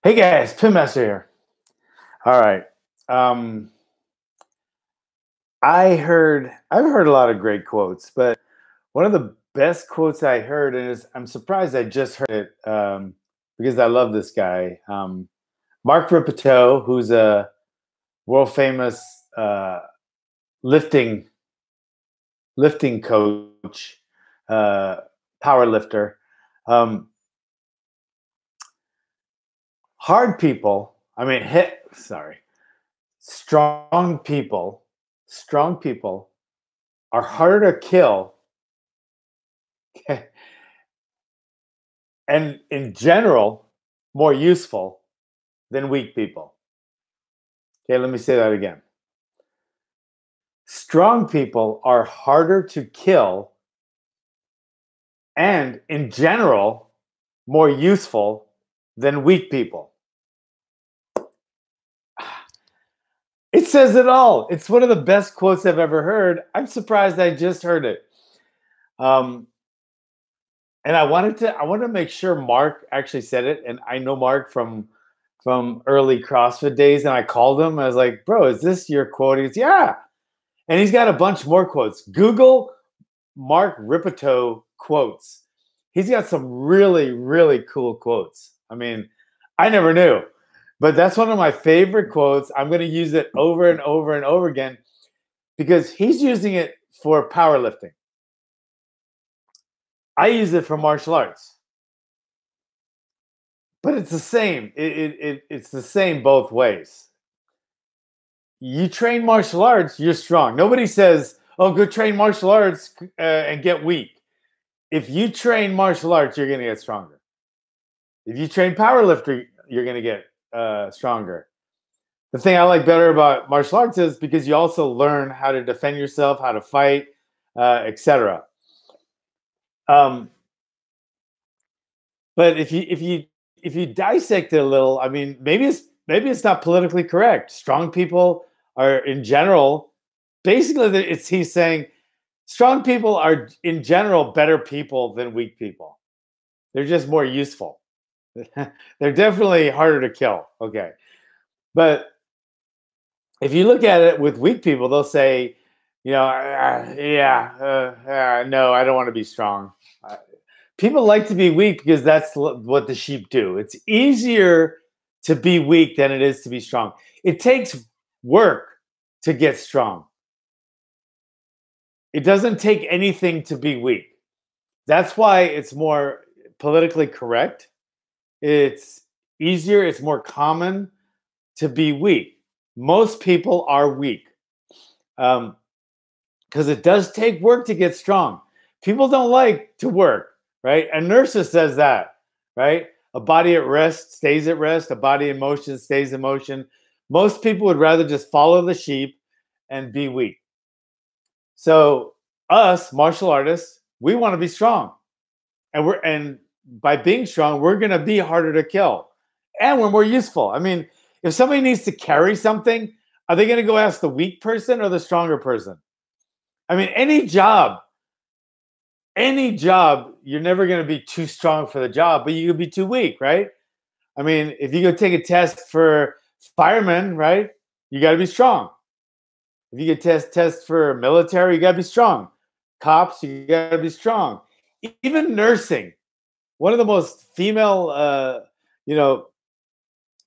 Hey guys, Pit Master here. All right. Um, I've heard a lot of great quotes, but one of the best quotes I heard, and I'm surprised I just heard it because I love this guy, Mark Ripito, who's a world famous lifting lifting coach, uh, power lifter. Um, Hard people, I mean, sorry, strong people, strong people are harder to kill and in general more useful than weak people. Okay, let me say that again. Strong people are harder to kill and in general more useful than weak people. It says it all. It's one of the best quotes I've ever heard. I'm surprised I just heard it. Um, and I wanted to make sure Mark actually said it. And I know Mark from early CrossFit days, and I called him. I was like, "Bro, is this your quote?" He goes, "Yeah." And he's got a bunch more quotes. Google Mark Ripito quotes. He's got some really, really cool quotes. I mean, I never knew, but that's one of my favorite quotes. I'm going to use it over and over and over again because he's using it for powerlifting. I use it for martial arts, but it's the same. It's the same both ways. You train martial arts, you're strong. Nobody says, "Oh, go train martial arts and get weak." If you train martial arts, you're going to get stronger. If you train powerlifting, you're going to get stronger. The thing I like better about martial arts is because you also learn how to defend yourself, how to fight, etc. But if you dissect it a little, I mean, maybe it's not politically correct. Strong people are in general, basically, he's saying strong people are in general better people than weak people. They're just more useful. They're definitely harder to kill. Okay, but if you look at it with weak people, they'll say, no, I don't want to be strong. People like to be weak because that's what the sheep do. It's easier to be weak than it is to be strong. It takes work to get strong. It doesn't take anything to be weak. That's why it's more politically correct. It's easier, it's more common to be weak. Most people are weak because it does take work to get strong. People don't like to work. Right? A nurse says that, right? A body at rest stays at rest. A body in motion stays in motion. Most people would rather just follow the sheep and be weak. So us martial artists, we want to be strong. And by being strong, we're going to be harder to kill. And we're more useful. I mean, if somebody needs to carry something, are they going to go ask the weak person or the stronger person? I mean, any job, you're never going to be too strong for the job, but you could be too weak, right? I mean, if you go take a test for firemen, right, you got to be strong. If you get test for military, you got to be strong. Cops, you got to be strong. Even nursing, one of the most female,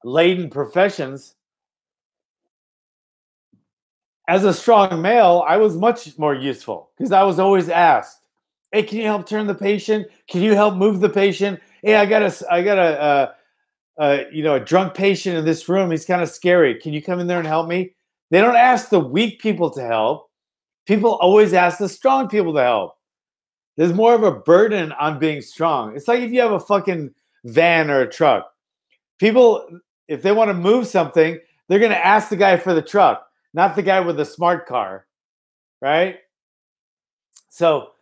laden professions. As a strong male, I was much more useful because I was always asked, "Hey, can you help turn the patient? Can you help move the patient? Hey, I got a drunk patient in this room. He's kind of scary. Can you come in there and help me?" They don't ask the weak people to help. People always ask the strong people to help. There's more of a burden on being strong. It's like if you have a fucking van or a truck. People, if they want to move something, they're going to ask the guy for the truck, not the guy with the smart car, right? So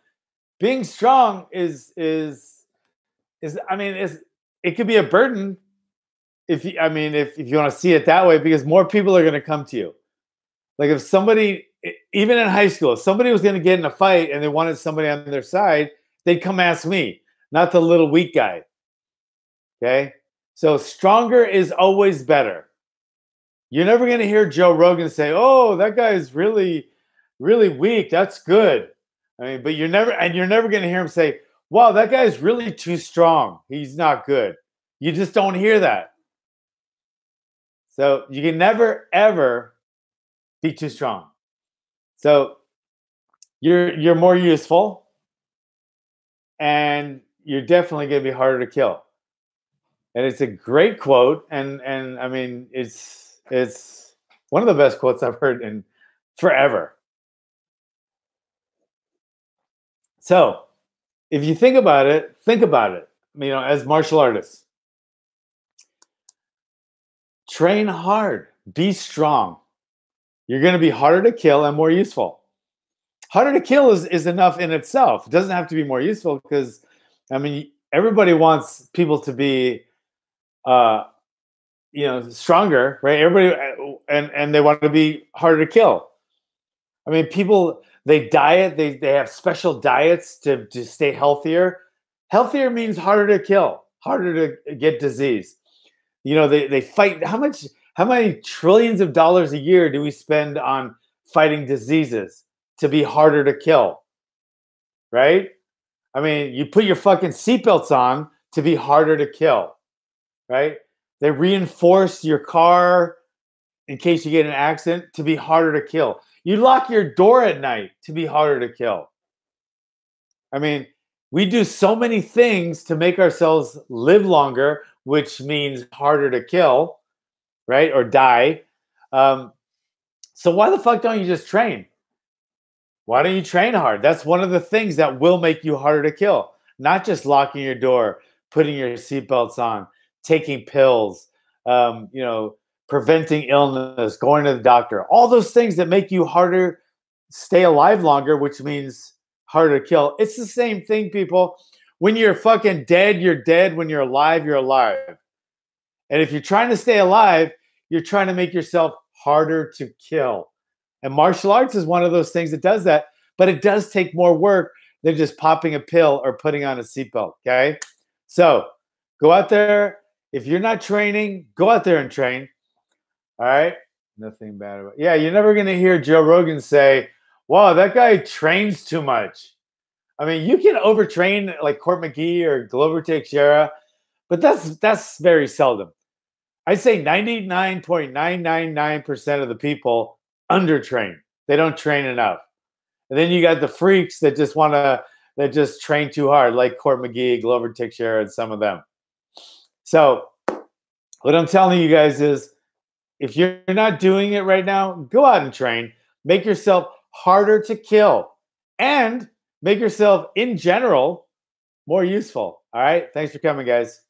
being strong is I mean, it could be a burden if you want to see it that way, because more people are going to come to you. Like if somebody, even in high school, if somebody was going to get in a fight and they wanted somebody on their side, they'd come ask me, not the little weak guy. Okay. So stronger is always better. You're never going to hear Joe Rogan say, "Oh, that guy is really, really weak. That's good." I mean, but you're never going to hear him say, "Wow, that guy is really too strong. He's not good." You just don't hear that. So you can never ever be too strong. So you're more useful, and you're definitely going to be harder to kill. And it's a great quote, and I mean it's one of the best quotes I've heard in forever. So if you think about it, think about it. You know, as martial artists, train hard, be strong. You're going to be harder to kill and more useful. Harder to kill is enough in itself. It doesn't have to be more useful because, I mean, everybody wants people to be, uh, stronger, right? Everybody, and they want to be harder to kill. I mean, people, they diet, they have special diets to stay healthier. Healthier means harder to kill, harder to get disease. You know, they fight. How many trillions of dollars a year do we spend on fighting diseases to be harder to kill? Right? I mean, you put your fucking seatbelts on to be harder to kill, right? They reinforce your car in case you get in an accident to be harder to kill. You lock your door at night to be harder to kill. I mean, we do so many things to make ourselves live longer, which means harder to kill, right? Or die. So why the fuck don't you just train? Why don't you train hard? That's one of the things that will make you harder to kill. Not just locking your door, putting your seatbelts on, taking pills, preventing illness, going to the doctor. All those things that make you harder, stay alive longer, which means harder to kill. It's the same thing, people. When you're fucking dead, you're dead. When you're alive, you're alive. And if you're trying to stay alive, you're trying to make yourself harder to kill. And martial arts is one of those things that does that, but it does take more work than just popping a pill or putting on a seatbelt. Okay. So go out there. If you're not training, go out there and train. All right. Nothing bad about it. Yeah. You're never going to hear Joe Rogan say, "Wow, that guy trains too much." I mean, you can overtrain like Court McGee or Glover Teixeira, but that's very seldom. I'd say 99.999% of the people undertrain. They don't train enough. And then you got the freaks that just train too hard, like Court McGee, Glover Teixeira, and some of them. So what I'm telling you guys is, if you're not doing it right now, go out and train. Make yourself harder to kill and make yourself, in general, more useful. All right? Thanks for coming, guys.